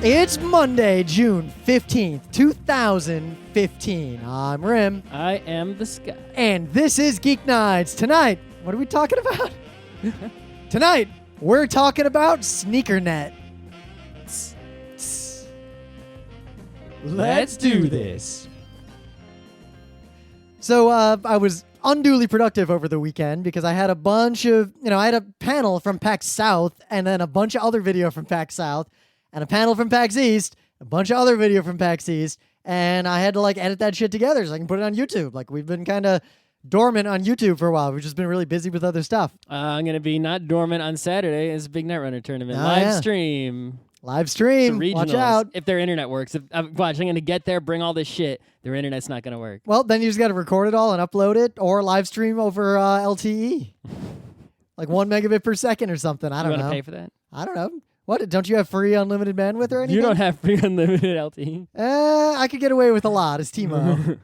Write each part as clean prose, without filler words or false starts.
It's Monday, June 15th, 2015. I'm Rim. I am the Sky. And this is Geeknights. Tonight, what are we talking about? Tonight, we're talking about Sneakernet. Let's do this. So I was unduly productive over the weekend because I had a bunch of, I had a panel from PAX South and then a bunch of other video from PAX South and a panel from PAX East, a bunch of other video from PAX East, and I had to edit that shit together so I can put it on YouTube. We've been kind of dormant on YouTube for a while. We've just been really busy with other stuff. I'm going to be not dormant on Saturday. It's a big Netrunner tournament. Stream. Live stream. Watch out. If their internet works. I'm going to get there, bring all this shit. Their internet's not going to work. Well, then you just got to record it all and upload it or live stream over LTE. 1 megabit per second or something. I don't know. You want to pay for that? I don't know. What? Don't you have free unlimited bandwidth or anything? You don't have free unlimited LTE? I could get away with a lot as T-Mo.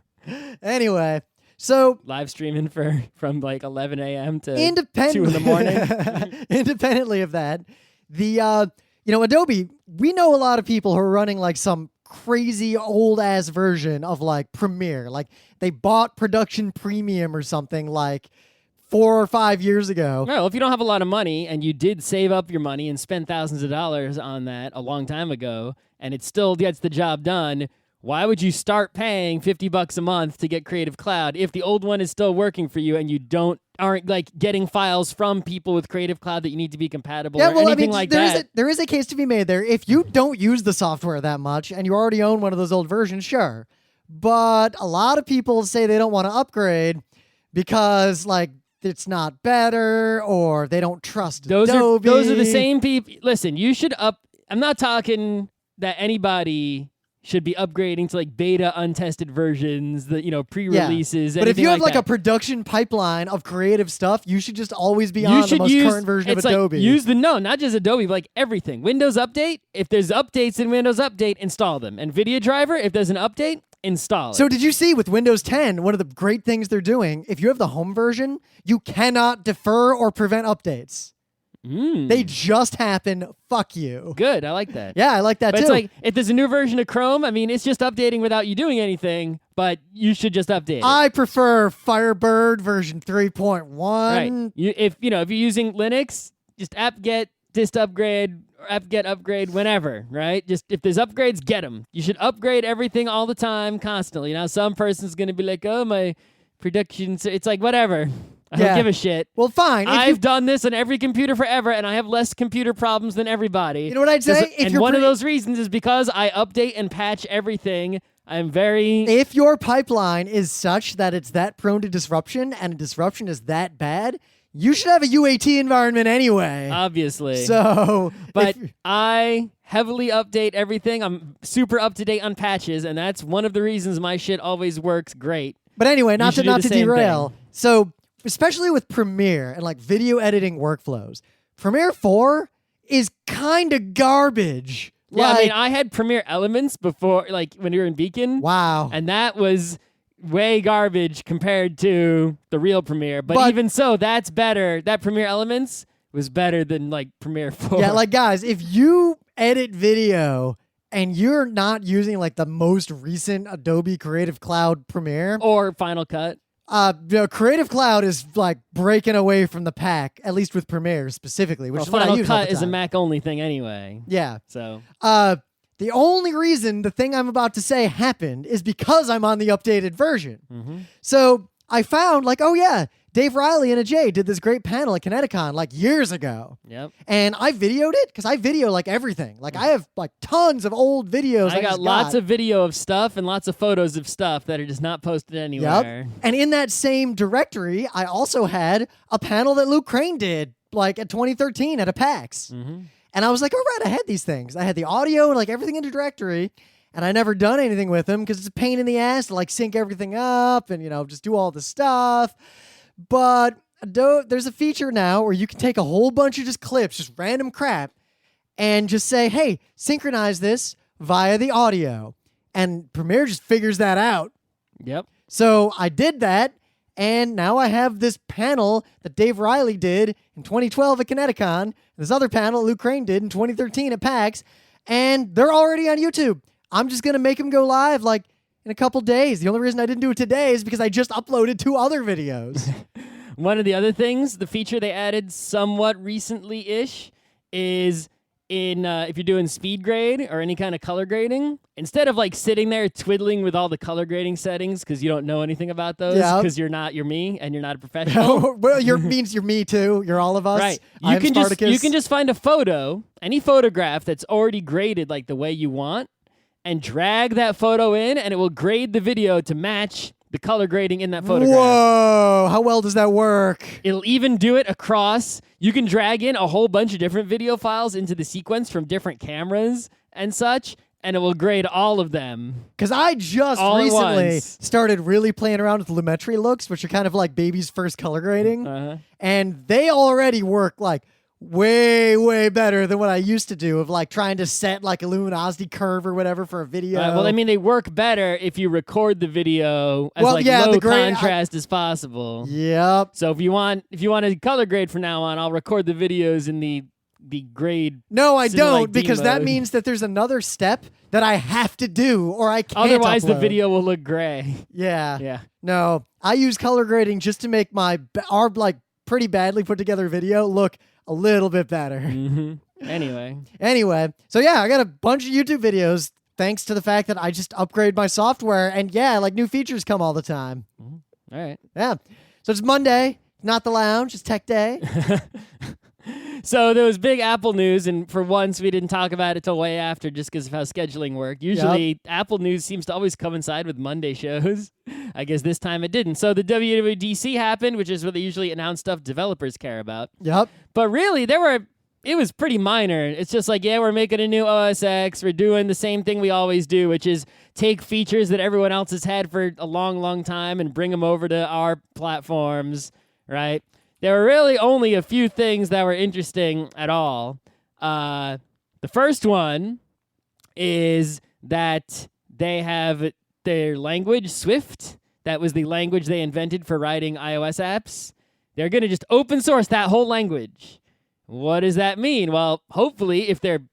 Anyway, so... Live streaming from 11 a.m. to 2 in the morning. Independently of that, the... Adobe, we know a lot of people who are running some crazy old ass version of Premiere. They bought Production Premium or something 4 or 5 years ago. Well, if you don't have a lot of money and you did save up your money and spend thousands of dollars on that a long time ago and it still gets the job done, why would you start paying $50 a month to get Creative Cloud if the old one is still working for you and you aren't getting files from people with Creative Cloud that you need to be compatible or anything like that? There is a case to be made there. If you don't use the software that much and you already own one of those old versions, sure. But a lot of people say they don't want to upgrade because it's not better or they don't trust Adobe. Those are the same people. Listen, you should I'm not talking that anybody should be upgrading to beta untested versions, the pre-releases. Yeah. But if you have a production pipeline of creative stuff, you should just always be on the most current version of Adobe. Not just Adobe, but everything. Windows Update, if there's updates in Windows Update, install them. NVIDIA driver, if there's an update, install it. So did you see with Windows 10, one of the great things they're doing, if you have the home version, you cannot defer or prevent updates. They just happen. Fuck you. Good. I like that. Yeah, I like that too. It's if there's a new version of Chrome, it's just updating without you doing anything, but you should just update it. I prefer Firebird version 3.1. Right. If you're using Linux, just apt-get dist upgrade or apt-get upgrade whenever, right? Just if there's upgrades, get them. You should upgrade everything all the time, constantly. Now, some person's going to be like, oh, my production... It's whatever. I don't give a shit. Well, fine. I've done this on every computer forever, and I have less computer problems than everybody. You know what I'd say? One of those reasons is because I update and patch everything. I'm very... If your pipeline is such that it's that prone to disruption, and a disruption is that bad, you should have a UAT environment anyway. Obviously. So... But I heavily update everything. I'm super up-to-date on patches, and that's one of the reasons my shit always works great. But anyway, not to derail. So... Especially with Premiere and video editing workflows, Premiere 4 is kind of garbage. Yeah, I had Premiere Elements before, when you were in Beacon. Wow. And that was way garbage compared to the real Premiere. But even so, that's better. That Premiere Elements was better than Premiere 4. Yeah, guys, if you edit video and you're not using the most recent Adobe Creative Cloud Premiere or Final Cut. Creative Cloud is breaking away from the pack, at least with Premiere specifically, which is what I use all the time. Final Cut is a Mac only thing anyway. Yeah. So. The only reason the thing I'm about to say happened is because I'm on the updated version. Mm-hmm. So I found Dave Riley and Ajay did this great panel at Kineticon years ago. Yep. And I videoed it because I video everything. I have tons of old videos. I got lots of video of stuff and lots of photos of stuff that are just not posted anywhere. Yep. And in that same directory, I also had a panel that Luke Crane did at 2013 at a PAX. Mm-hmm. And I was all right, I had these things. I had the audio and everything in the directory. And I never done anything with them because it's a pain in the ass to sync everything up and just do all the stuff. But there's a feature now where you can take a whole bunch of just clips, just random crap, and just say, hey, synchronize this via the audio. And Premiere just figures that out. Yep. So I did that, and now I have this panel that Dave Riley did in 2012 at Kineticon, and this other panel Luke Crane did in 2013 at PAX, and they're already on YouTube. I'm just going to make them go live like in a couple days. The only reason I didn't do it today is because I just uploaded 2 other videos. One of the other things, the feature they added somewhat recently-ish is if you're doing speed grade or any kind of color grading, instead of like sitting there twiddling with all the color grading settings because you don't know anything about those because you're me and you're not a professional. Well, means you're me too. You're all of us. Right. You can just find a photo, any photograph that's already graded like the way you want, and drag that photo in, and it will grade the video to match the color grading in that photograph. Whoa, how well does that work? It'll even do it across. You can drag in a whole bunch of different video files into the sequence from different cameras and such, and it will grade all of them. Because I just all recently started really playing around with Lumetri looks, which are kind of like baby's first color grading. And they already work like way better than what I used to do of like trying to set like a luminosity curve or whatever for a video. Well, I mean, they work better if you record the video as low contrast as possible. Yep. So if you want to color grade from now on, I'll record the videos in the grade. No, I don't, because that mode. means that there's another step that I have to do or I can't Otherwise, upload. the video will look gray. Yeah. No, I use color grading just to make our like pretty badly put together video look a little bit better. Anyway, so yeah, I got a bunch of YouTube videos thanks to the fact that I just upgrade my software, and yeah, like new features come all the time. All right. Yeah. So it's Monday, not the lounge, it's tech day. So there was big Apple news, and for once we didn't talk about it till way after just because of how scheduling worked. Usually Apple news seems to always coincide with Monday shows. I guess this time it didn't. So the WWDC happened, which is where they usually announce stuff developers care about. Yep. But really, it was pretty minor. It's just like, yeah, we're making a new OS X. We're doing the same thing we always do, which is take features that everyone else has had for a long time and bring them over to our platforms, right? There were really only a few things that were interesting at all. The first one is that they have their language, Swift. That was the language they invented for writing iOS apps. They're going to just open source that whole language. What does that mean? Well, hopefully, if they're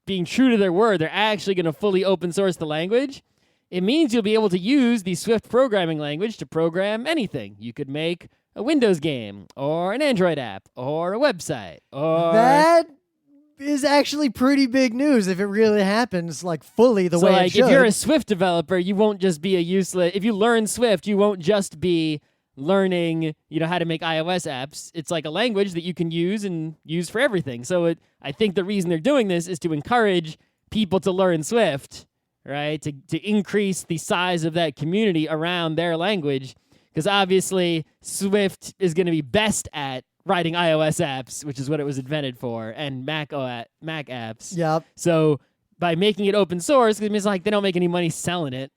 being true to their word, they're actually going to fully open source the language. It means you'll be able to use the Swift programming language to program anything. You could make a Windows game, or an Android app, or a website, or... That is actually pretty big news if it really happens, like, fully the way it should. If you're a Swift developer, you won't just be a useless... If you learn Swift, you won't just be learning, how to make iOS apps. It's like a language that you can use and use for everything. So I think the reason they're doing this is to encourage people to learn Swift, right? To increase the size of that community around their language. Because obviously, Swift is going to be best at writing iOS apps, which is what it was invented for, and Mac apps. Yep. So by making it open source, it means like they don't make any money selling it,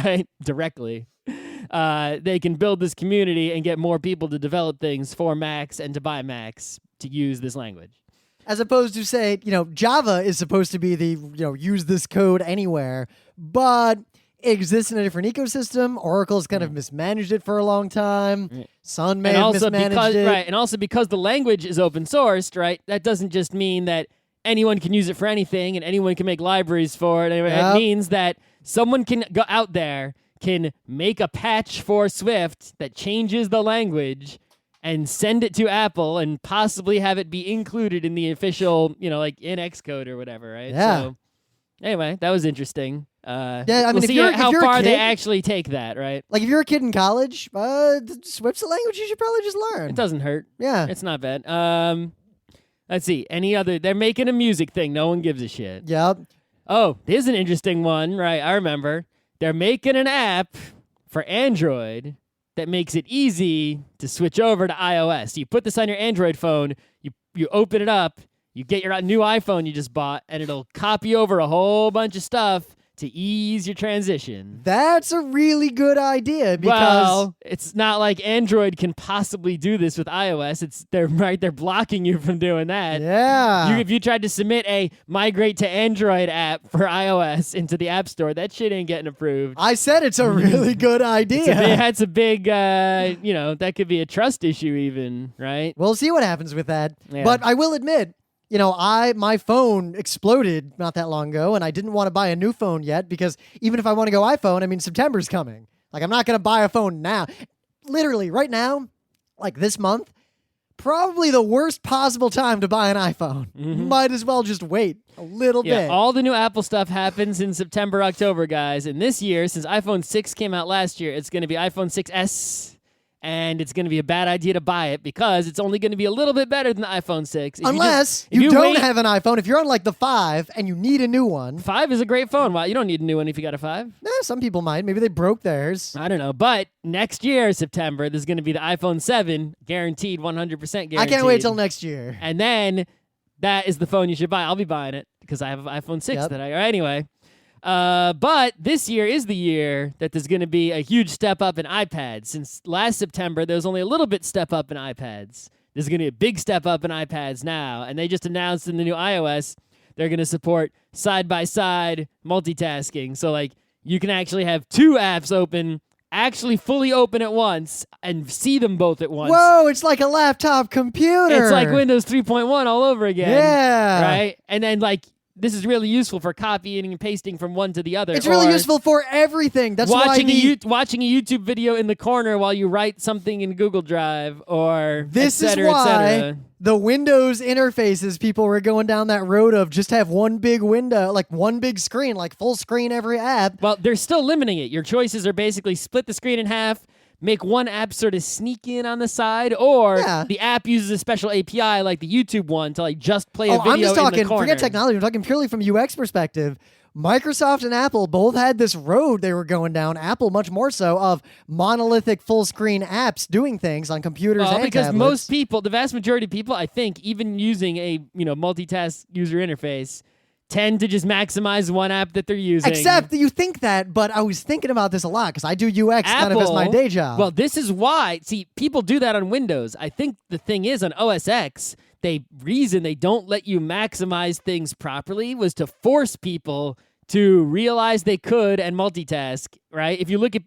right, directly. They can build this community and get more people to develop things for Macs and to buy Macs to use this language. As opposed to, say, Java is supposed to be the, use this code anywhere, but it exists in a different ecosystem. Oracle's kind of mismanaged it for a long time. Sun may have mismanaged it. Right, and also because the language is open sourced, right, that doesn't just mean that anyone can use it for anything and anyone can make libraries for it. It means that someone can go out there, can make a patch for Swift that changes the language and send it to Apple and possibly have it be included in the official, like in Xcode or whatever, right? Yeah. So anyway, that was interesting. I mean, we'll see how you're a far kid, they actually take that, right? Like, if you're a kid in college, Swift's a language you should probably just learn. It doesn't hurt. Yeah. It's not bad. Let's see. They're making a music thing. No one gives a shit. Yep. Oh, here's an interesting one, right? I remember. They're making an app for Android that makes it easy to switch over to iOS. You put this on your Android phone, you open it up, you get your new iPhone you just bought, and it'll copy over a whole bunch of stuff to ease your transition. That's a really good idea because it's not like Android can possibly do this with iOS. They're blocking you from doing that. Yeah. If you tried to submit a migrate to Android app for iOS into the App Store, that shit ain't getting approved. I said it's a really good idea. That's a big, that could be a trust issue even, right? We'll see what happens with that. Yeah. But I will admit, my phone exploded not that long ago, and I didn't want to buy a new phone yet because even if I want to go iPhone, I mean, September's coming. Like, I'm not going to buy a phone now. Literally, right now, like this month, probably the worst possible time to buy an iPhone. Might as well just wait a little bit. All the new Apple stuff happens in September, October, guys. And this year, since iPhone 6 came out last year, it's going to be iPhone 6S. And it's going to be a bad idea to buy it because it's only going to be a little bit better than the iPhone 6. Unless you don't have an iPhone. If you're on like the 5 and you need a new one. 5 is a great phone. Wow, you don't need a new one if you got a 5. Some people might. Maybe they broke theirs. I don't know. But next year, September, there's going to be the iPhone 7, guaranteed, 100% guaranteed. I can't wait till next year. And then that is the phone you should buy. I'll be buying it because I have an iPhone 6 anyway. But this year is the year that there's going to be a huge step up in iPads. Since last September, there was only a little bit step up in iPads. There's going to be a big step up in iPads now. And they just announced in the new iOS, they're going to support side-by-side multitasking. So, like, you can actually have 2 apps open, actually fully open at once, and see them both at once. Whoa, it's like a laptop computer. It's like Windows 3.1 all over again. Yeah. Right? And then, like, this is really useful for copying and pasting from one to the other. It's really useful for everything. That's watching why watching a YouTube video in the corner while you write something in Google Drive, or this et cetera, is why et cetera. The Windows interfaces, people were going down that road of just have one big window, like one big screen, like full screen every app. Well, they're still limiting it. Your choices are basically split the screen in half, make one app sort of sneak in on the side, or the app uses a special API like the YouTube one to like just play a video I'm just talking, in the corner. forget technology, I'm talking purely from UX perspective. Microsoft and Apple both had this road they were going down, Apple much more so, of monolithic full screen apps doing things on computers and because tablets. most people, the vast majority of people, I think, even using a multitask user interface, tend to just maximize one app that they're using. Except that you think that, but I was thinking about this a lot because I do UX kind of as my day job. Well, this is why. See, people do that on Windows. I think the thing is on OS X, reason they don't let you maximize things properly was to force people to realize they could and multitask, right? If you look at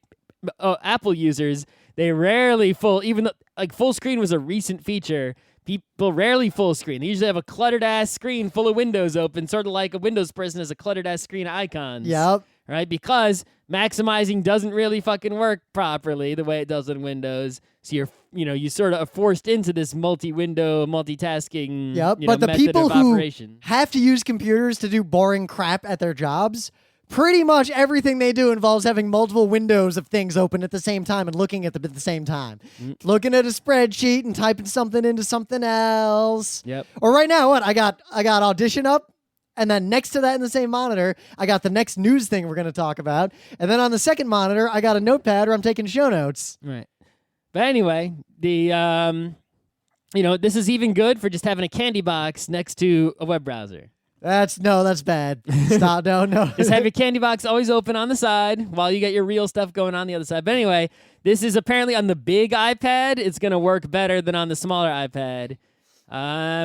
Apple users, they rarely even though like full screen was a recent feature, people rarely full screen. They usually have a cluttered ass screen full of windows open, sort of like a Windows person has a cluttered ass screen of icons. Yep. Right? Because maximizing doesn't really fucking work properly the way it does in Windows. So you sort of are forced into this multi-window, multitasking but the method people of who operation. have to use computers to do boring crap at their jobs, pretty much everything they do involves having multiple windows of things open at the same time and looking at them at the same time. Looking at a spreadsheet and typing something into something else. Yep. Or right now, I got Audition up, and then next to that in the same monitor, I got the next news thing we're going to talk about. And then on the second monitor, I got a notepad where I'm taking show notes. Right. But anyway, this is even good for just having a candy box next to a web browser. That's bad. Stop. No. Just have your candy box always open on the side while you get your real stuff going on the other side. But anyway, this is apparently on the big iPad. It's going to work better than on the smaller iPad.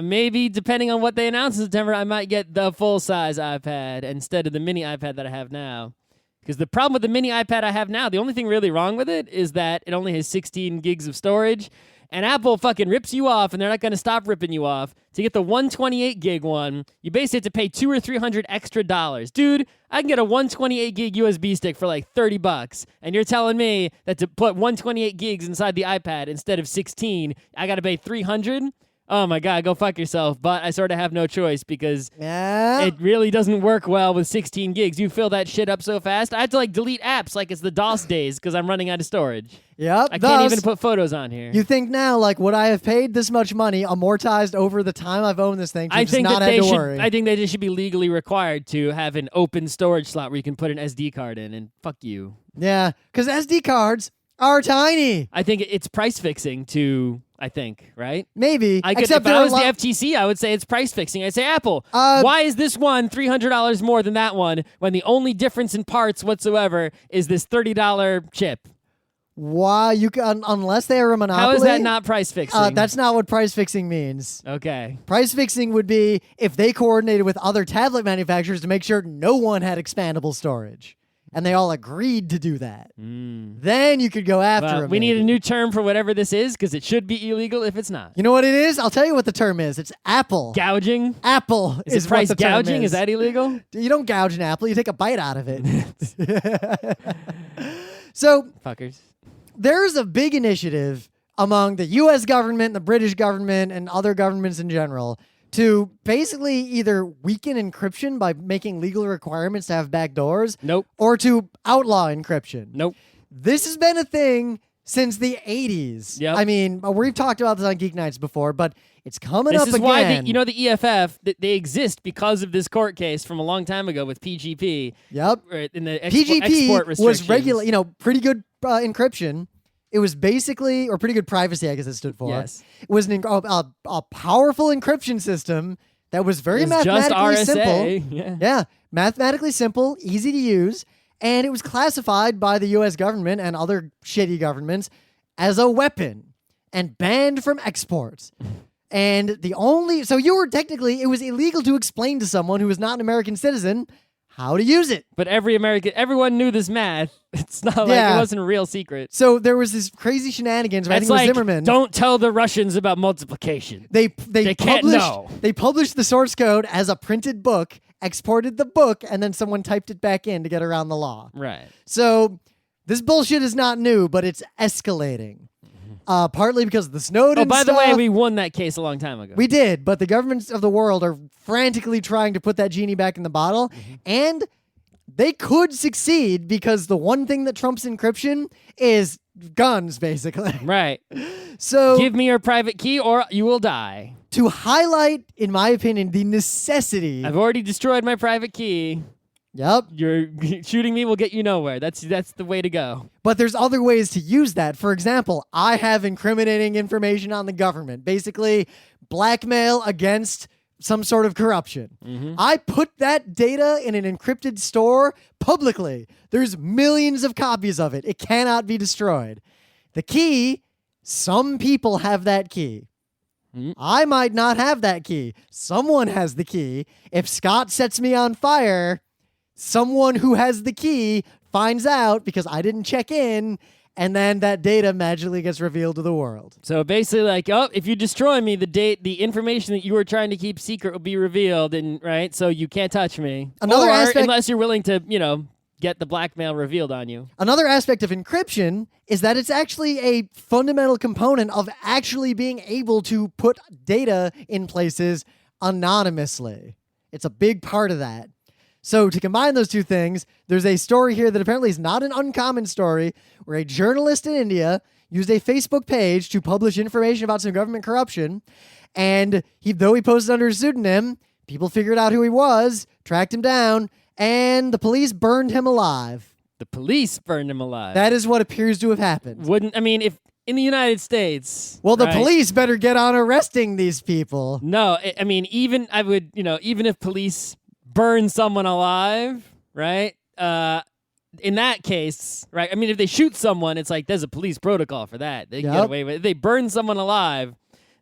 Maybe depending on what they announce in September, I might get the full-size iPad instead of the mini iPad that I have now. Because the problem with the mini iPad I have now, the only thing really wrong with it is that it only has 16 gigs of storage. And Apple fucking rips you off, and they're not going to stop ripping you off. To get the 128 gig one, you basically have to pay $200 or $300 extra. Dude, I can get a 128 gig USB stick for like $30, and you're telling me that to put 128 gigs inside the iPad instead of 16, I got to pay $300? Oh my God, go fuck yourself. But I sort of have no choice because it really doesn't work well with 16 gigs. You fill that shit up so fast. I have to delete apps like it's the DOS days because I'm running out of storage. Yep. I can't even put photos on here. You think now, would I have paid this much money amortized over the time I've owned this thing to just not have to worry? I think they just should be legally required to have an open storage slot where you can put an SD card in, and fuck you. Yeah, because SD cards are tiny. I think it's price fixing right? Maybe. If I was the FTC, I would say it's price fixing. I'd say, Apple, why is this one $300 more than that one when the only difference in parts whatsoever is this $30 chip? Why you can, unless they are a monopoly? How is that not price fixing? That's not what price fixing means. Okay. Price fixing would be if they coordinated with other tablet manufacturers to make sure no one had expandable storage. and they all agreed to do that. Then you could go after them. We need a new term for whatever this is because it should be illegal if it's not. You know what it is? I'll tell you what the term is. It's apple. Gouging? Apple Is what price the term gouging? Is that illegal? You don't gouge an apple. You take a bite out of it. So Fuckers. there's a big initiative among the U.S. government, the British government, and other governments in general to basically either weaken encryption by making legal requirements to have backdoors, Nope. or to outlaw encryption. Nope. This has been a thing since the 80s. Yep. I mean, we've talked about this on Geeknights before, but it's coming This up is again. why the EFF, they exist because of this court case from a long time ago with PGP. Yep. In the export PGP restrictions. was regular, pretty good encryption. It was basically, or pretty good privacy, I guess it stood for. Yes. It was a powerful encryption system that was very It's just mathematically RSA. simple. Yeah, mathematically simple, easy to use, and it was classified by the U.S. government and other shitty governments as a weapon and banned from exports. And so it was illegal to explain to someone who was not an American citizen how to use it. But everyone knew this math. It's not like it wasn't a real secret. So there was this crazy shenanigans. I think it was Zimmerman. Don't tell the Russians about multiplication. They can't know. They published the source code as a printed book, exported the book, and then someone typed it back in to get around the law. Right. So this bullshit is not new, but it's escalating. Partly because of the Snowden by the way, stuff. we won that case a long time ago. We did, but the governments of the world are frantically trying to put that genie back in the bottle, and they could succeed because the one thing that trumps encryption is guns, basically. Right. So give me your private key or you will die. To highlight, in my opinion, the necessity. I've already destroyed my private key. Yep. You're shooting me will get you nowhere. That's the way to go. But there's other ways to use that. For example, I have incriminating information on the government, basically blackmail against some sort of corruption. I put that data in an encrypted store publicly. There's millions of copies of it. It cannot be destroyed. The key, some people have that key. I might not have that key. Someone has the key. If Scott sets me on fire, someone who has the key finds out because I didn't check in, and then that data magically gets revealed to the world. So basically, if you destroy me, the information that you were trying to keep secret will be revealed, and right, so you can't touch me. Another aspect, unless you're willing to, get the blackmail revealed on you. Another aspect of encryption is that it's actually a fundamental component of actually being able to put data in places anonymously. It's a big part of that. So to combine those two things, there's a story here that apparently is not an uncommon story where a journalist in India used a Facebook page to publish information about some government corruption. And though he posted under a pseudonym, people figured out who he was, tracked him down, and the police burned him alive. The police burned him alive. That is what appears to have happened. If in the United States. Well, the police better get on arresting these people. No, even if police burn someone alive, right? In that case, right? If they shoot someone, it's like there's a police protocol for that. They can get away with it. If they burn someone alive,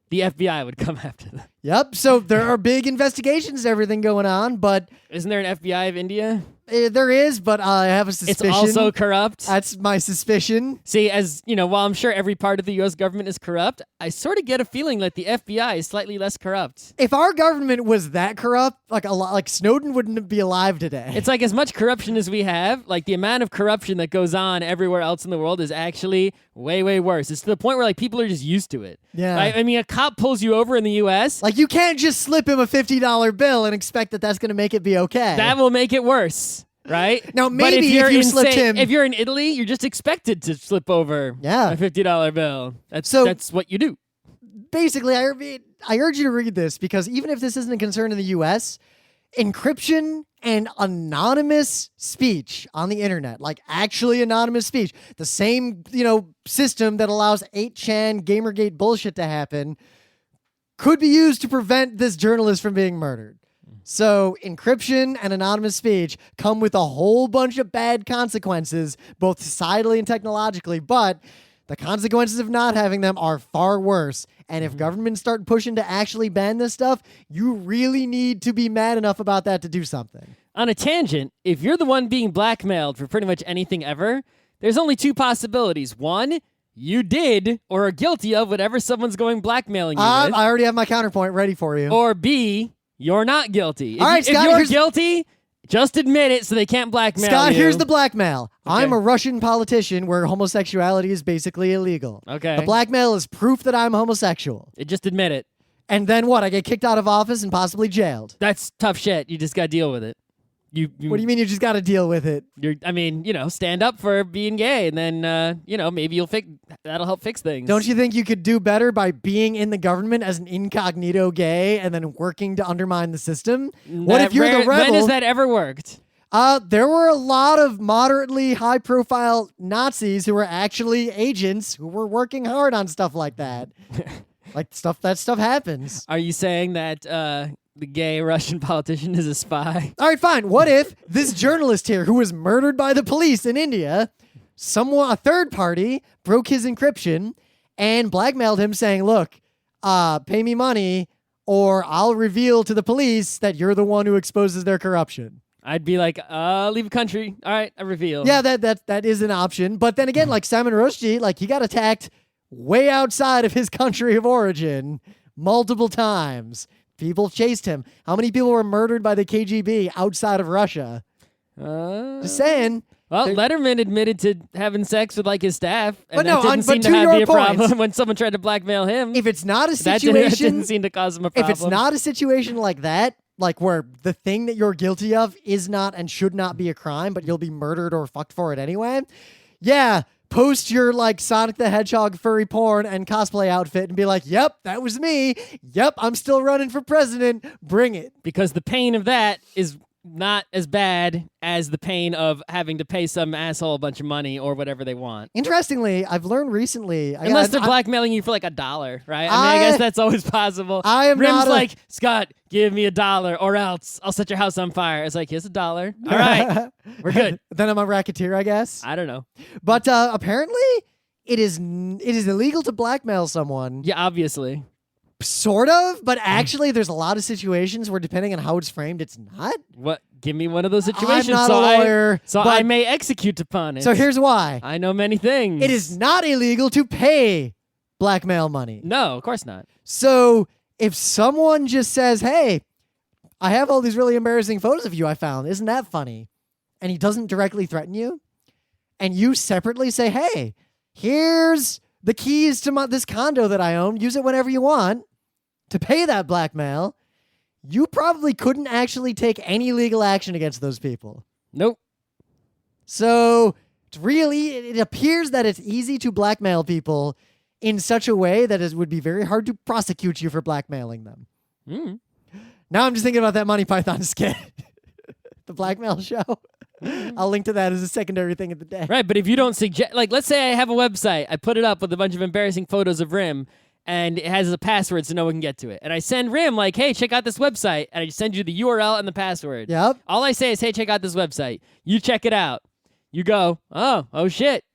the FBI would come after them. Yep. So there are big investigations, everything going on, but isn't there an FBI of India? There is, but I have a suspicion. It's also corrupt. That's my suspicion. See, while I'm sure every part of the U.S. government is corrupt, I sort of get a feeling that the FBI is slightly less corrupt. If our government was that corrupt, like Snowden wouldn't be alive today. It's like as much corruption as we have, like the amount of corruption that goes on everywhere else in the world is actually way, way worse. It's to the point where people are just used to it. Yeah. Right? A cop pulls you over in the U.S. You can't just slip him a $50 bill and expect that that's going to make it be okay. That will make it worse. Right? Now, maybe if you slipped him... If you're in Italy, you're just expected to slip over a $50 bill. That's what you do. Basically, I urge you to read this because even if this isn't a concern in the U.S., encryption and anonymous speech on the internet, like actually anonymous speech, the same, system that allows 8chan Gamergate bullshit to happen, could be used to prevent this journalist from being murdered. So encryption and anonymous speech come with a whole bunch of bad consequences, both societally and technologically, but the consequences of not having them are far worse. And if governments start pushing to actually ban this stuff, you really need to be mad enough about that to do something. On a tangent, if you're the one being blackmailed for pretty much anything ever, there's only two possibilities. One, you did or are guilty of whatever someone's going blackmailing you with. I already have my counterpoint ready for you. Or B, you're not guilty. All right, if Scott, you're guilty, just admit it so they can't blackmail you. Scott, here's the blackmail. Okay. I'm a Russian politician where homosexuality is basically illegal. Okay. The blackmail is proof that I'm homosexual. Just admit it. And then what? I get kicked out of office and possibly jailed. That's tough shit. You just got to deal with it. You What do you mean you just got to deal with it? Stand up for being gay, and then, maybe that'll help fix things. Don't you think you could do better by being in the government as an incognito gay and then working to undermine the system? What if you're the rebel? When has that ever worked? There were a lot of moderately high-profile Nazis who were actually agents who were working hard on stuff like that. That stuff happens. Are you saying that the gay Russian politician is a spy? All right, fine. What if this journalist here who was murdered by the police in India, a third party broke his encryption and blackmailed him saying, look, pay me money or I'll reveal to the police that you're the one who exposes their corruption. I'd be like, leave the country. All right, I reveal. Yeah, that is an option. But then again, like Salman Rushdie, he got attacked way outside of his country of origin multiple times. People chased him. How many people were murdered by the KGB outside of Russia? Just saying. Well, Letterman admitted to having sex with his staff, and But that no, didn't but seem to to have your be a point, problem when someone tried to blackmail him. If it's not a that situation, didn't seem to cause him a problem. if it's not a situation like that, where the thing that you're guilty of is not and should not be a crime, but you'll be murdered or fucked for it anyway. Yeah, post your Sonic the Hedgehog furry porn and cosplay outfit and be like, yep, that was me. Yep, I'm still running for president. Bring it. Because the pain of that is not as bad as the pain of having to pay some asshole a bunch of money or whatever they want. Interestingly, I've learned recently... Unless they're blackmailing you for $1, right? I guess that's always possible. Rim's like, Scott, give me $1 or else I'll set your house on fire. It's like, here's $1. All right, we're good. Then I'm a racketeer, I guess. I don't know. But apparently, it is illegal to blackmail someone. Yeah, obviously. Sort of, but actually there's a lot of situations where depending on how it's framed, it's not. What? Give me one of those situations. I'm not a lawyer. I may execute upon it. So here's why. I know many things. It is not illegal to pay blackmail money. No, of course not. So if someone just says, hey, I have all these really embarrassing photos of you I found. Isn't that funny? And he doesn't directly threaten you, and you separately say, hey, here's the keys to this condo that I own. Use it whenever you want to pay that blackmail. You probably couldn't actually take any legal action against those people. Nope. So it appears that it's easy to blackmail people in such a way that it would be very hard to prosecute you for blackmailing them. Mm. Now I'm just thinking about that Monty Python skit, the blackmail show. I'll link to that as a secondary thing of the day. Right, but if you don't suggest, let's say I have a website, I put it up with a bunch of embarrassing photos of Rim, and it has a password so no one can get to it. And I send Rim hey, check out this website, and I send you the URL and the password. Yep. All I say is, hey, check out this website. You check it out. You go, oh shit.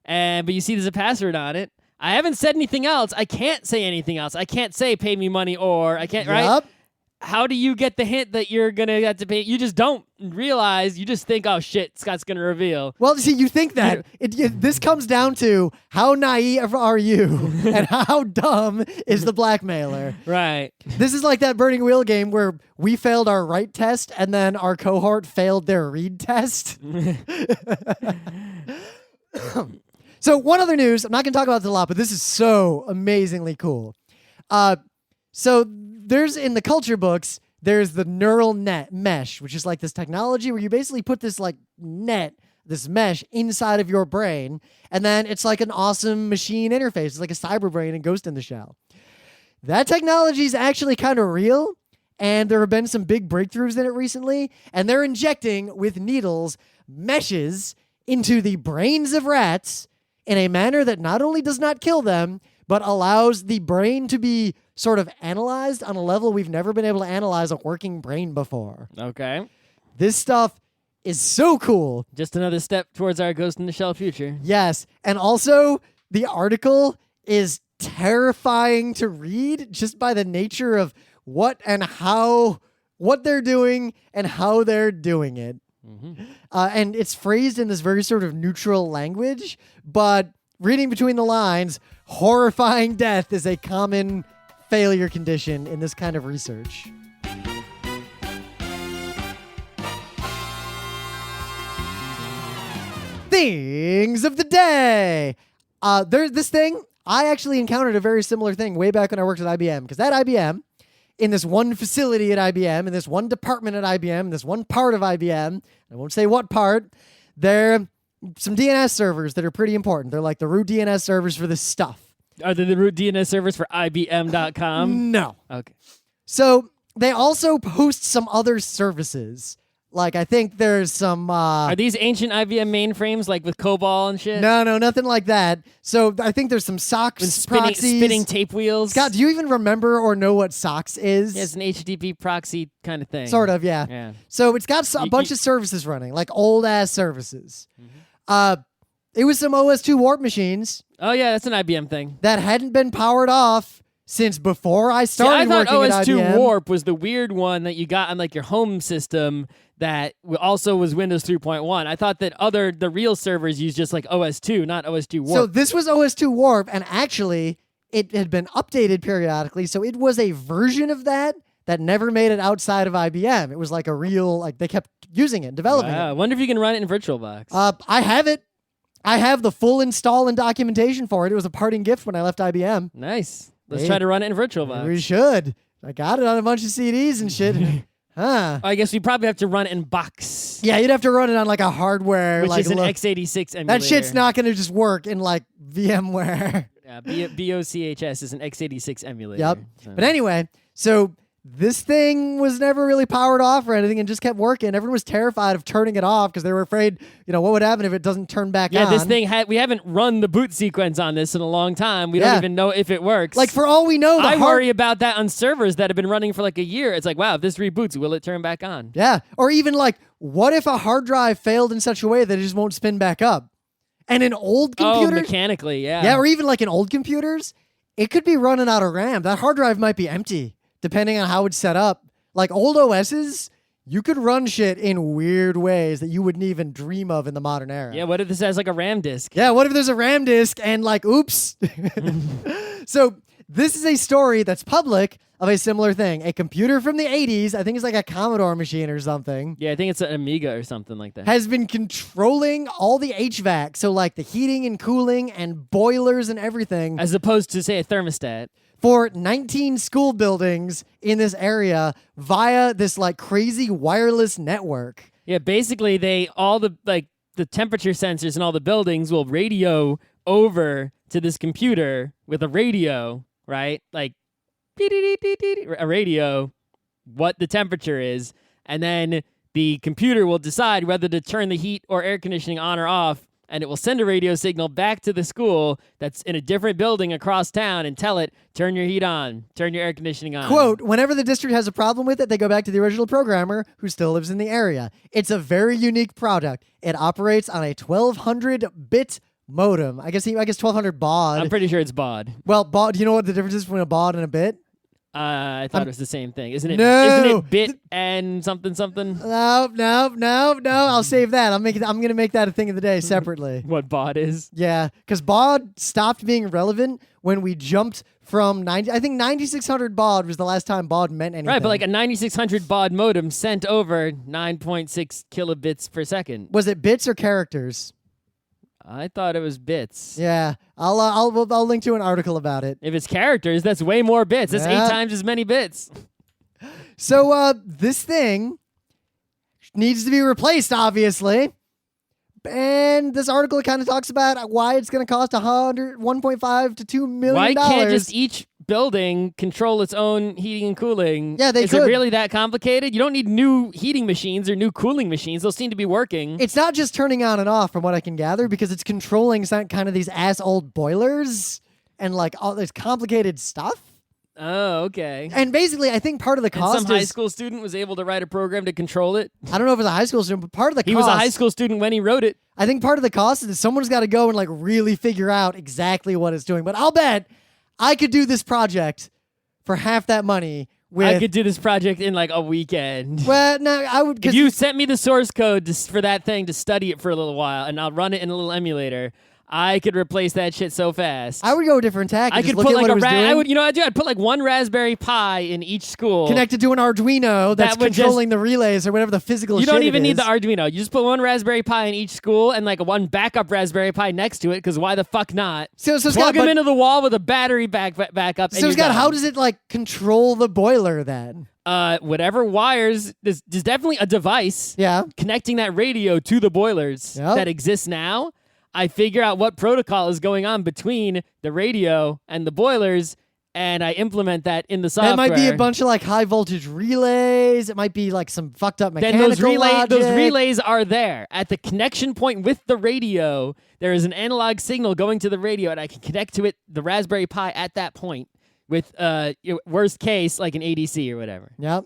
But you see there's a password on it. I haven't said anything else. I can't say anything else. I can't say pay me money or I can't, right? How do you get the hint that you're going to have to pay? You just don't realize. You just think, oh, shit, Scott's going to reveal. Well, see, you think that. This comes down to how naive are you and how dumb is the blackmailer. Right. This is like that Burning Wheel game where we failed our write test and then our cohort failed their read test. So one other news, I'm not going to talk about this a lot, but this is so amazingly cool. So there's in the culture books, there's the neural net mesh, which is like this technology where you basically put this this mesh inside of your brain, and then it's like an awesome machine interface. It's like a cyber brain and Ghost in the Shell. That technology is actually kind of real, and there have been some big breakthroughs in it recently, and they're injecting with needles meshes into the brains of rats in a manner that not only does not kill them, but allows the brain to be sort of analyzed on a level we've never been able to analyze a working brain before. Okay. This stuff is so cool. Just another step towards our Ghost in the Shell future. Yes. And also, the article is terrifying to read just by the nature of what and how what they're doing and how they're doing it. And it's phrased in this very sort of neutral language, but reading between the lines, horrifying death is a common failure condition in this kind of research. Things of the day. There's this thing. I actually encountered a very similar thing way back when I worked at IBM, because at IBM, in this one facility at IBM, in this one department at IBM, in this one part of IBM, I won't say what part, there are some DNS servers that are pretty important. They're like the root DNS servers for this stuff. Are they the root DNS servers for IBM.com? No. Okay. So they also host some other services. Like, I think there's some... Are these ancient IBM mainframes, like with COBOL and shit? No, nothing like that. So I think there's some SOX proxies. Spinning tape wheels? Scott, do you even remember or know what SOX is? Yeah, it's an HTTP proxy kind of thing. Sort of, yeah. So it's got a bunch of services running, like old-ass services. It was some OS2 warp machines. Oh, yeah, that's an IBM thing. That hadn't been powered off since before I started working at IBM. I thought OS2 Warp was the weird one that you got on like your home system that also was Windows 3.1. I thought that the real servers used just like OS2, not OS2 Warp. So this was OS2 Warp, and actually it had been updated periodically, so it was a version of that never made it outside of IBM. It was like a real, like they kept using it, developing it. I wonder if you can run it in VirtualBox. I have it. I have the full install and documentation for it. It was a parting gift when I left IBM. Nice. Let's try to run it in VirtualBox. We should. I got it on a bunch of CDs and shit. I guess we probably have to run it in box. Yeah, you'd have to run it on like a hardware. Which is an x86 emulator. That shit's not going to just work in like VMware. Yeah, BOCHS is an x86 emulator. Yep. So. But anyway, so this thing was never really powered off or anything and just kept working. Everyone was terrified of turning it off because they were afraid, what would happen if it doesn't turn back on. Yeah, this thing we haven't run the boot sequence on this in a long time. We don't even know if it works. Like, for all we know, I worry about that on servers that have been running for like a year. It's like, wow, if this reboots, will it turn back on? Yeah. Or even like, what if a hard drive failed in such a way that it just won't spin back up? And in old computers... Oh, mechanically, yeah. Yeah, or even like in old computers, it could be running out of RAM. That hard drive might be empty, depending on how it's set up. Like old OSs, you could run shit in weird ways that you wouldn't even dream of in the modern era. Yeah, what if this has like a RAM disk? Yeah, what if there's a RAM disk and like, oops. So this is a story that's public of a similar thing. A computer from the 80s, I think it's like a Commodore machine or something. Yeah, I think it's an Amiga or something like that. Has been controlling all the HVAC, so like the heating and cooling and boilers and everything. As opposed to, say, a thermostat. For 19 school buildings in this area via this like crazy wireless network. Yeah, basically the temperature sensors in all the buildings will radio over to this computer with a radio, right? Like a radio, what the temperature is, and then the computer will decide whether to turn the heat or air conditioning on or off, and it will send a radio signal back to the school that's in a different building across town and tell it, turn your heat on, turn your air conditioning on. Quote, whenever the district has a problem with it, they go back to the original programmer who still lives in the area. It's a very unique product. It operates on a 1200-bit modem. I guess 1200 baud. I'm pretty sure it's baud. Well, baud, do you know what the difference is between a baud and a bit? I thought it was the same thing. Isn't it? No. Isn't it bit and something? No. I'll save that. I'm gonna make that a thing of the day separately. What baud is? Yeah, because baud stopped being relevant when we jumped from 9600 baud was the last time baud meant anything. Right, but like a 9600 baud modem sent over 9.6 kilobits per second. Was it bits or characters? I thought it was bits. Yeah, I'll link to an article about it. If it's characters, that's way more bits. That's 8 times as many bits. So this thing needs to be replaced, obviously. And this article kind of talks about why it's going to cost $1.5 to $2 million. Why can't just each building control its own heating and cooling? Yeah, they Is could. it really that complicated? You don't need new heating machines or new cooling machines. Those seem to be working. It's not just turning on and off, from what I can gather, because it's controlling kind of these ass old boilers and like all this complicated stuff. Oh, okay. And basically, I think part of the cost and some high school student was able to write a program to control it. I don't know if it's a high school student, but part of the cost... He was a high school student when he wrote it. I think part of the cost is that someone's got to go and like really figure out exactly what it's doing. But I'll bet I could do this project for half that money with. I could do this project in like a weekend. Well, no, I would. If you sent me the source code for that thing to study it for a little while, and I'll run it in a little emulator, I could replace that shit so fast. I would go a different tack. I Just could look put at like what it was doing. I would, I'd put like one Raspberry Pi in each school. Connected to an Arduino that's That would controlling the relays or whatever the physical You shit don't it even need the is. Arduino. You just put one Raspberry Pi in each school and like one backup Raspberry Pi next to it, because why the fuck not? So Plug them into the wall with a battery backup. So, Scott, how does it like control the boiler then? Whatever wires, there's definitely a device Yeah. connecting that radio to the boilers Yep. that exists now. I figure out what protocol is going on between the radio and the boilers, and I implement that in the software. That might be a bunch of like high voltage relays. It might be like some fucked up mechanical Then those logic. relays are there. At the connection point with the radio, there is an analog signal going to the radio, and I can connect to it, the Raspberry Pi, at that point with, worst case, like an ADC or whatever. Yep.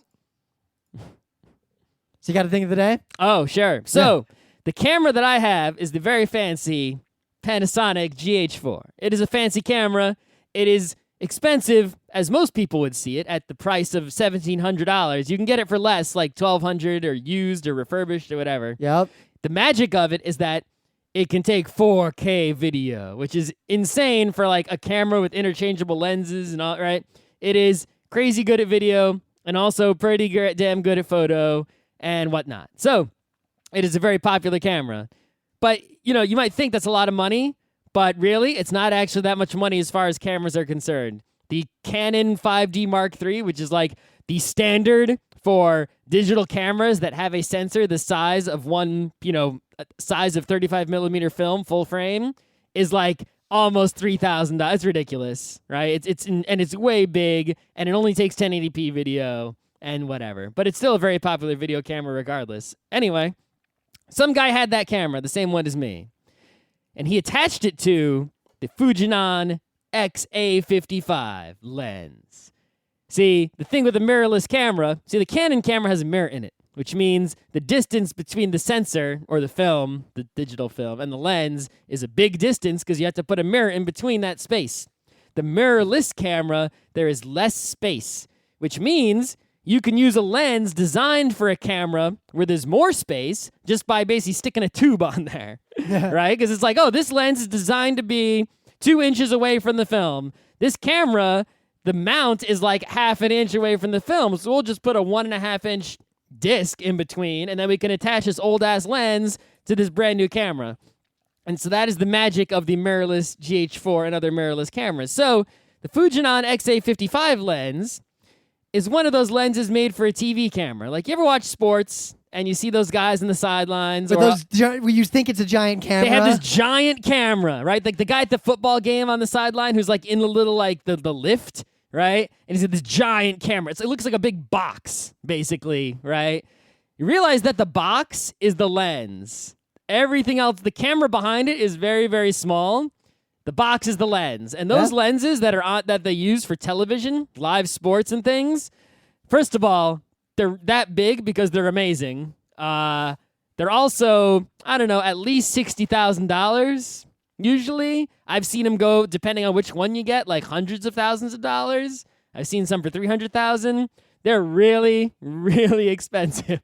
So you got to think of the day? Oh, sure. So the camera that I have is the very fancy Panasonic GH4. It is a fancy camera. It is expensive, as most people would see it, at the price of $1,700. You can get it for less, like $1,200 or used or refurbished or whatever. Yep. The magic of it is that it can take 4K video, which is insane for like a camera with interchangeable lenses and all, right? It is crazy good at video and also pretty damn good at photo and whatnot. So it is a very popular camera. But, you might think that's a lot of money, but really, it's not actually that much money as far as cameras are concerned. The Canon 5D Mark III, which is like the standard for digital cameras that have a sensor the size of size of 35 millimeter film, full frame, is like almost $3,000. It's ridiculous, right? It's way big, and it only takes 1080p video and whatever. But it's still a very popular video camera regardless. Anyway, some guy had that camera, the same one as me, and he attached it to the Fujinon XA55 lens. See, the thing with a mirrorless camera, the Canon camera has a mirror in it, which means the distance between the sensor, or the film, the digital film, and the lens is a big distance because you have to put a mirror in between that space. The mirrorless camera, there is less space, which means you can use a lens designed for a camera where there's more space just by basically sticking a tube on there, right? Because it's like, this lens is designed to be 2 inches away from the film. This camera, the mount is like half an inch away from the film, so we'll just put a 1.5 inch disc in between, and then we can attach this old-ass lens to this brand new camera. And so that is the magic of the mirrorless GH4 and other mirrorless cameras. So the Fujinon XA55 lens is one of those lenses made for a TV camera. Like, you ever watch sports and you see those guys in the sidelines? But you think it's a giant camera. They have this giant camera, right? Like the guy at the football game on the sideline who's like in the little, like the lift, right? And he's got this giant camera. It looks like a big box, basically, right? You realize that the box is the lens. Everything else, the camera behind it is very, very small. The box is the lens. And those lenses that they use for television, live sports and things, first of all, they're that big because they're amazing. They're also, I don't know, at least $60,000 usually. I've seen them go, depending on which one you get, like hundreds of thousands of dollars. I've seen some for $300,000. They're really, really expensive,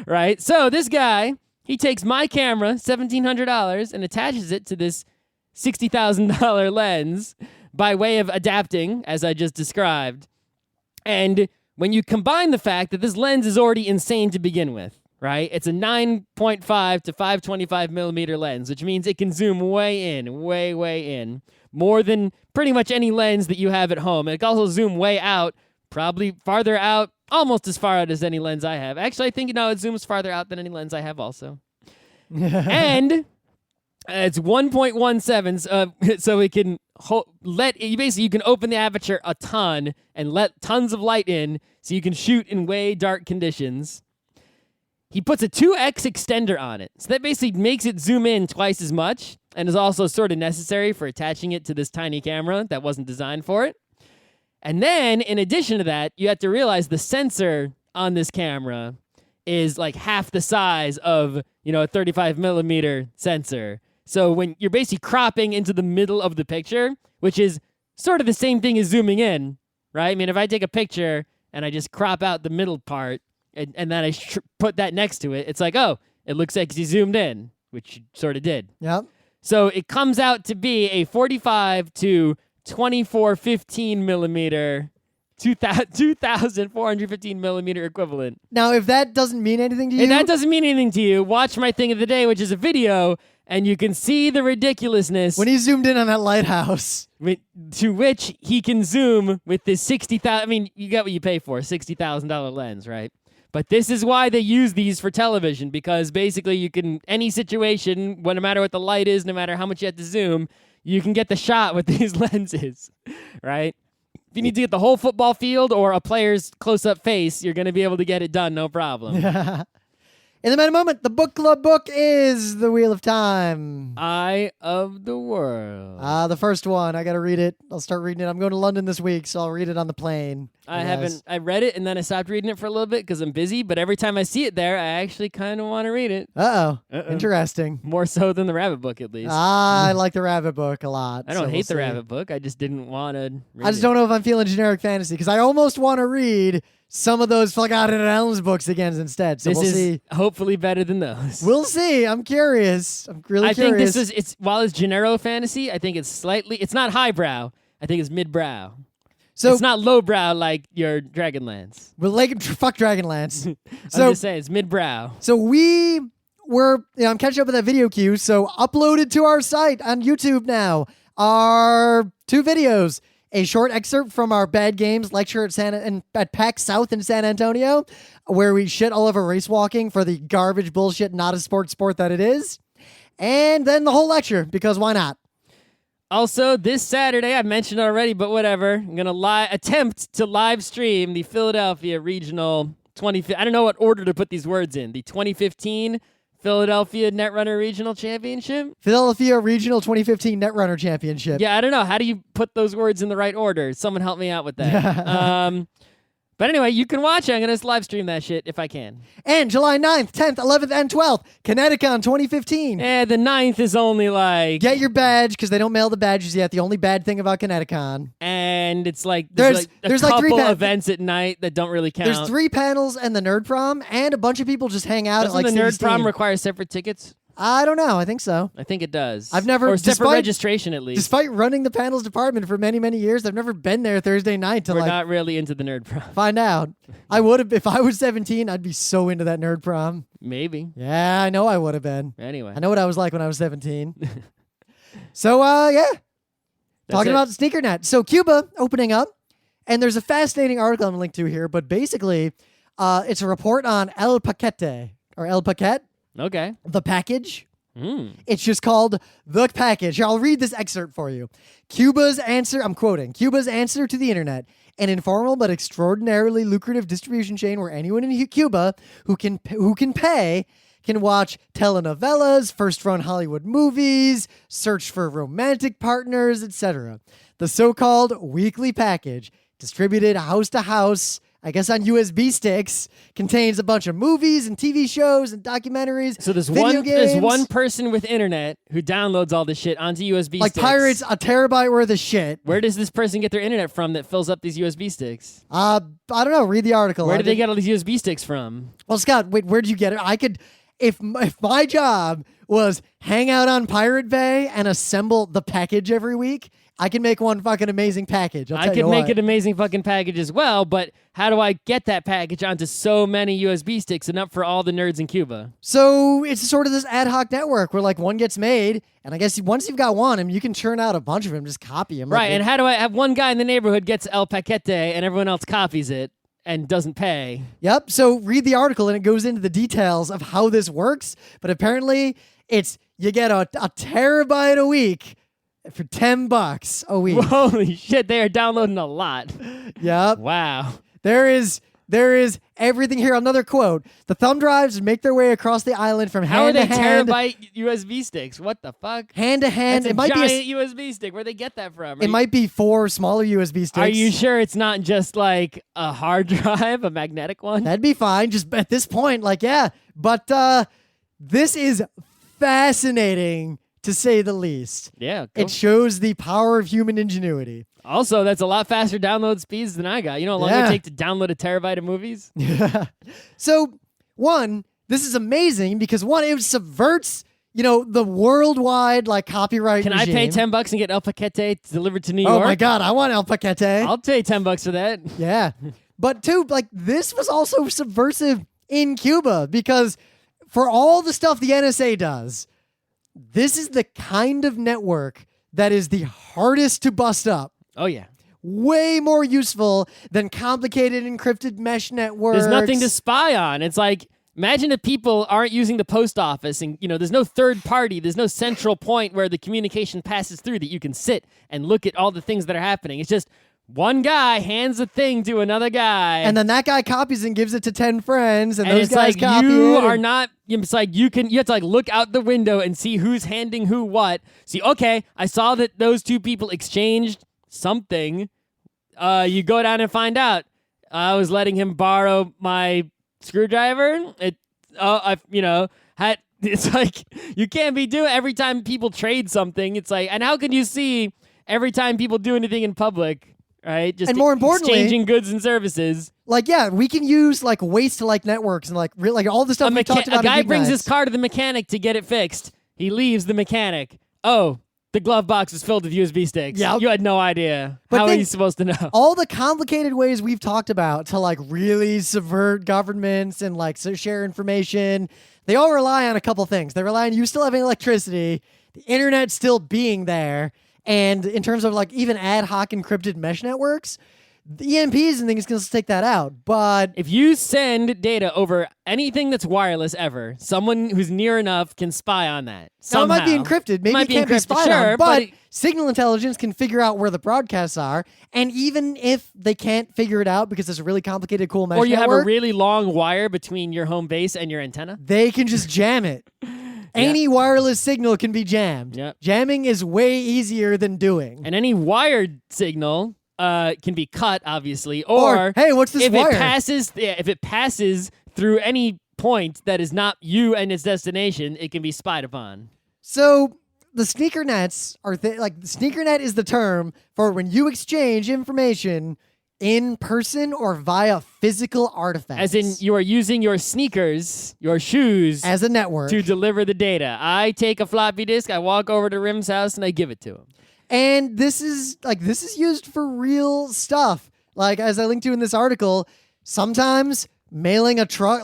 right? So this guy, he takes my camera, $1,700, and attaches it to this $60,000 lens by way of adapting, as I just described. And when you combine the fact that this lens is already insane to begin with, right? It's a 9.5 to 525 millimeter lens, which means it can zoom way in, more than pretty much any lens that you have at home. It can also zoom way out, probably farther out, almost as far out as any lens I have. Actually, I think, it zooms farther out than any lens I have also. And it's 1.17, so it can you can open the aperture a ton and let tons of light in, so you can shoot in way dark conditions. He puts a 2x extender on it, so that basically makes it zoom in twice as much, and is also sort of necessary for attaching it to this tiny camera that wasn't designed for it. And then, in addition to that, you have to realize the sensor on this camera is like half the size of, a 35 millimeter sensor. So when you're basically cropping into the middle of the picture, which is sort of the same thing as zooming in, right? I mean, if I take a picture and I just crop out the middle part, and then I put that next to it, it's like, oh, it looks like he zoomed in, which you sort of did. Yep. So it comes out to be a 45 to 2415 millimeter, 2,415 millimeter equivalent. Now, if that doesn't mean anything to you, If that doesn't mean anything to you, watch my thing of the day, which is a video, and you can see the ridiculousness when he zoomed in on that lighthouse. to which he can zoom with this 60,000. I mean, you get what you pay for, $60,000 lens, right? But this is why they use these for television, because basically you can, any situation, no matter what the light is, no matter how much you have to zoom, you can get the shot with these lenses, right? If you need to get the whole football field or a player's close-up face, you're going to be able to get it done, no problem. In the meta moment, the book club book is The Wheel of Time. Eye of the World. The first one. I got to read it. I'll start reading it. I'm going to London this week, so I'll read it on the plane. I read it, and then I stopped reading it for a little bit because I'm busy, but every time I see it there, I actually kind of want to read it. Interesting. More so than the Rabbit book, at least. I like the Rabbit book a lot. I don't hate the Rabbit book. I just didn't want to read I just don't know if I'm feeling generic fantasy, because I almost want to read some of those Forgotten Realms books again instead. So this we'll is see. hopefully better than those. We'll see. I'm curious. I'm really curious. I think it's while it's genero fantasy, I think it's not highbrow. I think it's midbrow. So it's not lowbrow like your Dragonlance. Well, fuck Dragonlance. I'm just saying, it's midbrow. So I'm catching up with that video queue. So uploaded to our site on YouTube now are 2 videos. A short excerpt from our Bad Games lecture at PAX South in San Antonio, where we shit all over race walking for the garbage bullshit, not a sport that it is. And then the whole lecture, because why not? Also, this Saturday, I mentioned it already, but whatever. I'm going to attempt to live stream the Philadelphia Regional 2015. I don't know what order to put these words in. The 2015 Philadelphia Netrunner Regional Championship? Philadelphia Regional 2015 Netrunner Championship. Yeah, I don't know. How do you put those words in the right order? Someone help me out with that. But anyway, you can watch it. I'm going to live stream that shit if I can. And July 9th, 10th, 11th, and 12th, Kineticon 2015. The 9th is only like... Get your badge, because they don't mail the badges yet. The only bad thing about Kineticon. And it's like... There's a couple events at night that don't really count. There's 3 panels and the Nerd Prom, and a bunch of people just hang out Doesn't at the Nerd Prom require separate tickets? I don't know. I think so. I think it does. I've never... Or separate registration, at least. Despite running the panels department for many, many years, I've never been there Thursday night to We're not really into the Nerd Prom. Find out. I would have... If I was 17, I'd be so into that Nerd Prom. Maybe. Yeah, I know I would have been. Anyway. I know what I was like when I was 17. So, yeah. Talking about Sneakernet. So, Cuba opening up, and there's a fascinating article I'm linked to here, but basically, it's a report on El Paquete, or El Paquete. Okay. The package. It's just called The Package. Here, I'll read this excerpt for you. Cuba's answer, I'm quoting, Cuba's answer to the internet, an informal but extraordinarily lucrative distribution chain where anyone in Cuba who can pay can watch telenovelas, first-run Hollywood movies, search for romantic partners, etc. The so-called weekly package, distributed house to house, I guess on USB sticks, contains a bunch of movies and TV shows and documentaries. So there's one person with internet who downloads all this shit onto USB like sticks. Like pirates a terabyte worth of shit. Where does this person get their internet from that fills up these USB sticks? I don't know. Read the article. Where did they get all these USB sticks from? Well, Scott, wait, where'd you get it? I could, if my job was hang out on Pirate Bay and assemble the package every week, I can make one fucking amazing package. I could make an amazing fucking package as well, but how do I get that package onto so many USB sticks enough for all the nerds in Cuba? So it's sort of this ad hoc network where like one gets made, and I guess once you've got one, you can churn out a bunch of them, just copy them. Right, and how do I have one guy in the neighborhood gets El Paquete and everyone else copies it and doesn't pay? Yep, so read the article and it goes into the details of how this works, but apparently it's you get a terabyte a week for $10 a week. Holy shit, they are downloading a lot. Yep. Wow. There is everything here. Another quote. The thumb drives make their way across the island from hand to hand. How are they terabyte USB sticks? What the fuck? Hand to hand. That's a giant USB stick. Where'd they get that from? It might be 4 smaller USB sticks. Are you sure it's not just like a hard drive, a magnetic one? That'd be fine. Just at this point, like, yeah. But this is fascinating to say the least. Yeah. Cool. It shows the power of human ingenuity. Also, that's a lot faster download speeds than I got. You know how long it take to download a terabyte of movies? So, one, this is amazing because one, it subverts, the worldwide copyright Can regime. I pay $10 and get El Paquete delivered to New York? Oh my God, I want El Paquete. I'll pay $10 for that. Yeah. But two, this was also subversive in Cuba because for all the stuff the NSA does, this is the kind of network that is the hardest to bust up. Oh, yeah. Way more useful than complicated encrypted mesh networks. There's nothing to spy on. It's like, imagine if people aren't using the post office and, there's no third party, there's no central point where the communication passes through that you can sit and look at all the things that are happening. It's just one guy hands a thing to another guy. And then that guy copies and gives it to 10 friends, and those it's guys like copy you it. are not. It's like you have to look out the window and see who's handing who what. See, okay, I saw that those two people exchanged something. You go down and find out. I was letting him borrow my screwdriver. It's like you can't be doing every time people trade something. It's like, and how can you see every time people do anything in public? Right, just and more importantly, exchanging goods and services. We can use waste to networks and all the stuff we talked about. A guy in brings Geeknights. his car to the mechanic to get it fixed. He leaves the mechanic. Oh, the glove box is filled with USB sticks. Yep. You had no idea. But How are then you supposed to know? All the complicated ways we've talked about to really subvert governments and share information, they all rely on a couple things. They rely on you still having electricity, the internet still being there. And in terms of even ad hoc encrypted mesh networks, the EMPs and things can still take that out. But if you send data over anything that's wireless ever, someone who's near enough can spy on that. now, it Somehow. might be encrypted. Maybe it can't be spied sure, on. But signal intelligence can figure out where the broadcasts are. And even if they can't figure it out because it's a really complicated, cool mesh or you network, have a really long wire between your home base and your antenna, they can just jam it. Any wireless signal can be jammed. Yep. Jamming is way easier than doing. and any wired signal can be cut, obviously. Or hey, what's this if wire? if it passes through any point that is not you and its destination, it can be spied upon. So the Sneakernets are Sneakernet is the term for when you exchange information in person or via physical artifacts. As in, you are using your sneakers, your shoes, as a network to deliver the data. I take a floppy disk, I walk over to Rim's house, and I give it to him. And this is used for real stuff. As I linked to in this article, sometimes mailing a truck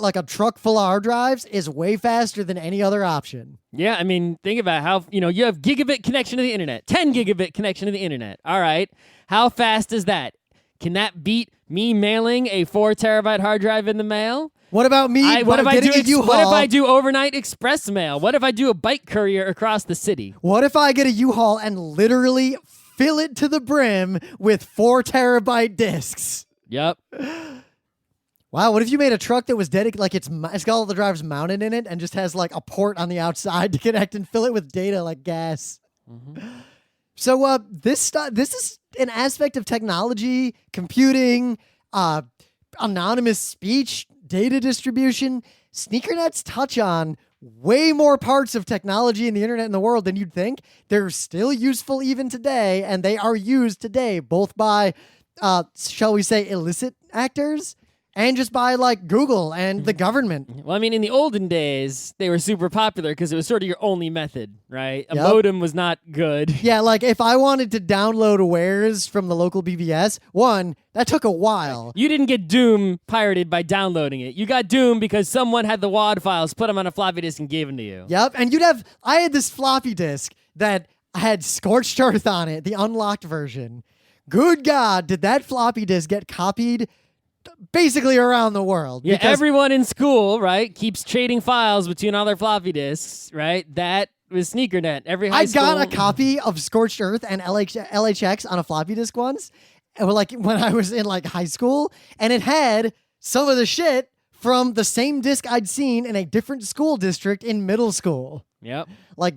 full of hard drives is way faster than any other option. Yeah, I mean, think about how, you have gigabit connection to the internet, 10 gigabit connection to the internet. All right. How fast is that? Can that beat me mailing a 4 terabyte hard drive in the mail? What about me? What if getting a U-Haul? What if I do overnight express mail? What if I do a bike courier across the city? What if I get a U-Haul and literally fill it to the brim with 4 terabyte discs? Yep. Wow, what if you made a truck that was dedicated, it's got all the drivers mounted in it and just has a port on the outside to connect and fill it with data like gas? Mm-hmm. So this is an aspect of technology, computing, anonymous speech, data distribution. Sneakernets touch on way more parts of technology and the internet in the world than you'd think. They're still useful even today, and they are used today both by, shall we say, illicit actors and just by Google and the government. Well, I mean, in the olden days, they were super popular because it was sort of your only method, right? A Yep. modem was not good. Yeah, if I wanted to download warez from the local BBS, that took a while. You didn't get Doom pirated by downloading it. You got Doom because someone had the WAD files, put them on a floppy disk, and gave them to you. Yep, and I had this floppy disk that had Scorched Earth on it, the unlocked version. Good God, did that floppy disk get copied basically around the world? Yeah, Because everyone in school, right, keeps trading files between all their floppy disks, right? That was Sneakernet. Every high I school. got a copy of Scorched Earth and LHX on a floppy disk once, and when I was in high school, and it had some of the shit from the same disc I'd seen in a different school district in middle school. Yep.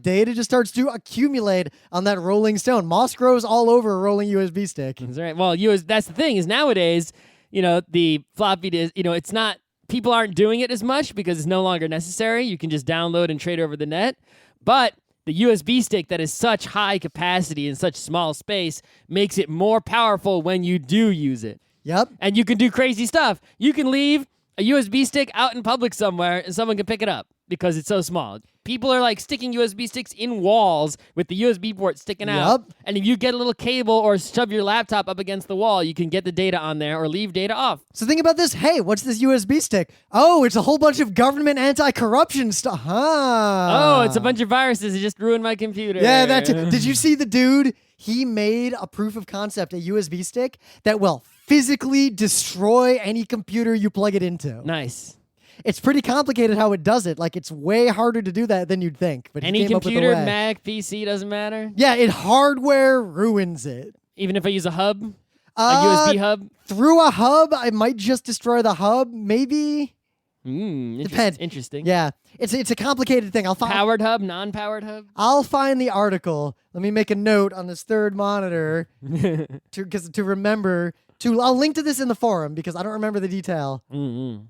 Data just starts to accumulate on that rolling stone. Moss grows all over a rolling USB stick. That's right. Well, that's the thing is nowadays, the floppy disk, it's not, people aren't doing it as much because it's no longer necessary. You can just download and trade over the net. But the the USB stick that is such high capacity in such small space makes it more powerful when you do use it. Yep. And you can do crazy stuff. You can leave a USB stick out in public somewhere and someone can pick it up because it's so small. People are like sticking USB sticks in walls with the USB port sticking out. Yep. And if you get a little cable or shove your laptop up against the wall, you can get the data on there or leave data off. So think about this. Hey, what's this USB stick? Oh, it's a whole bunch of government anti-corruption stuff. Huh. Oh, it's a bunch of viruses. It just ruined my computer. Yeah, that too. Did you see the dude? He made a proof of concept, a USB stick that will physically destroy any computer you plug it into. Nice. It's pretty complicated how it does it. Like, it's way harder to do that than you'd think. But he Any came up with a computer, way. Mac, PC, doesn't matter? Yeah, it hardware ruins it. Even if I use a hub? A USB hub? Through a hub, I might just destroy the hub. Maybe. Depends. Interesting. Yeah, it's a complicated thing. Powered hub, non-powered hub? I'll find the article. Let me make a note on this third monitor to remember. I'll link to this in the forum because I don't remember the detail. Mm-hmm.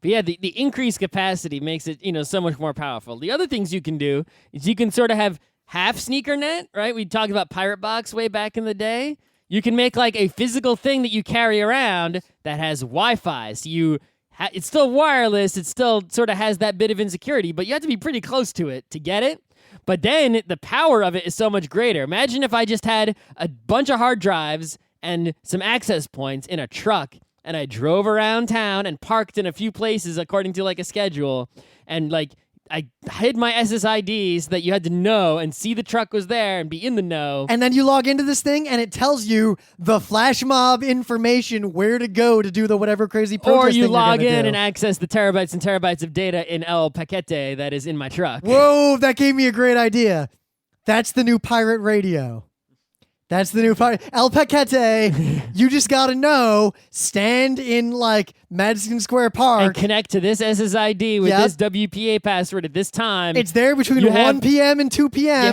But yeah, the increased capacity makes it, so much more powerful. The other things you can do is you can sort of have half Sneakernet, right? We talked about Pirate Box way back in the day. You can make like a physical thing that you carry around that has Wi-Fi. So it's still wireless. It still sort of has that bit of insecurity, but you have to be pretty close to it to get it. But then the power of it is so much greater. Imagine if I just had a bunch of hard drives and some access points in a truck, and I drove around town and parked in a few places according to like a schedule, and like I hid my SSIDs so that you had to know and see the truck was there and be in the know. And then you log into this thing and it tells you the flash mob information where to go to do the whatever crazy protest Or you thing log you're gonna in do. and access the terabytes and terabytes of data in El Paquete that is in my truck. Whoa, that gave me a great idea. That's the new pirate radio. That's the new pirate. El Paquete, you just gotta know, stand in like Madison Square Park. And connect to this SSID with Yep. this WPA password at this time. It's there between You 1 p.m. and 2 p.m. You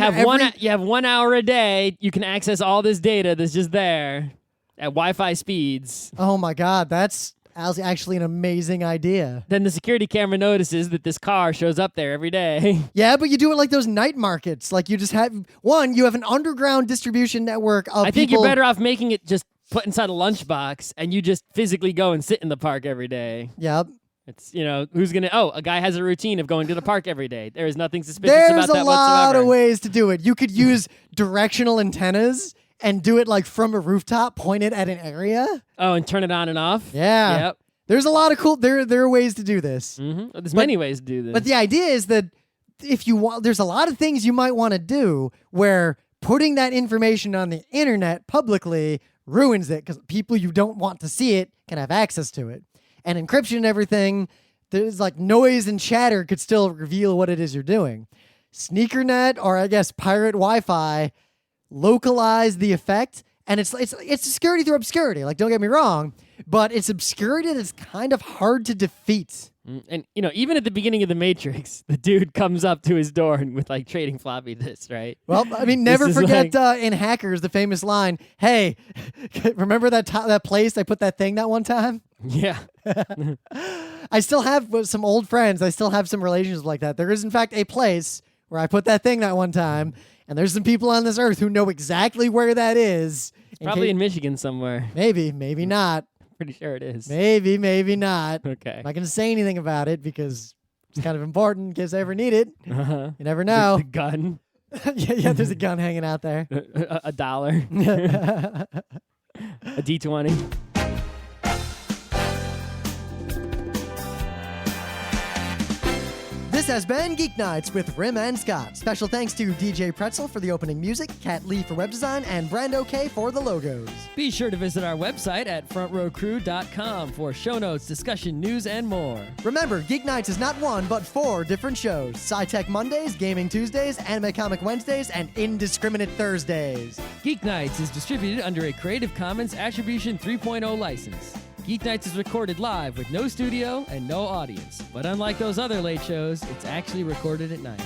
have 1 hour a day. You can access all this data that's just there at Wi-Fi speeds. Oh my God, that's actually an amazing idea. Then the security camera notices that this car shows up there every day. Yeah, but you do it like those night markets. Like you just have you have an underground distribution network of I think people. you're better off making it just put inside a lunchbox and you just physically go and sit in the park every day. Yep. It's, a guy has a routine of going to the park every day. There is nothing suspicious There's about that a lot whatsoever. of ways to do it. You could use directional antennas and do it like from a rooftop, point it at an area. Oh, and turn it on and off? Yeah. Yep. There's a lot of cool. There are ways to do this. Mm-hmm. There's many ways to do this. But the idea is that if you want, there's a lot of things you might want to do where putting that information on the internet publicly ruins it because people you don't want to see it can have access to it. And encryption and everything, there's like noise and chatter could still reveal what it is you're doing. Sneakernet, or I guess pirate Wi-Fi, localize the effect, and it's security through obscurity. Like, don't get me wrong, but it's obscurity that's kind of hard to defeat. And, even at the beginning of The Matrix, the dude comes up to his door and with, like, trading floppy disks, right? Well, I mean, never This is forget in Hackers, the famous line, hey, remember that place I put that thing that one time? Yeah. I still have some old friends. I still have some relationships like that. There is, in fact, a place where I put that thing that one time, and there's some people on this earth who know exactly where that is. Probably in Michigan somewhere. Maybe not. Pretty sure it is. Maybe not. Okay. I'm not going to say anything about it because it's kind of important in case I ever need it. Uh-huh. You never know. The gun. yeah, there's a gun hanging out there. $1. A D20. This has been Geeknights with Rim and Scott. Special thanks to DJ Pretzel for the opening music, Kat Lee for web design, and Brando K for the logos. Be sure to visit our website at frontrowcrew.com for show notes, discussion, news, and more. Remember, Geeknights is not one, but 4 different shows. Sci-Tech Mondays, Gaming Tuesdays, Anime Comic Wednesdays, and Indiscriminate Thursdays. Geeknights is distributed under a Creative Commons Attribution 3.0 license. Geeknights is recorded live with no studio and no audience. But unlike those other late shows, it's actually recorded at night.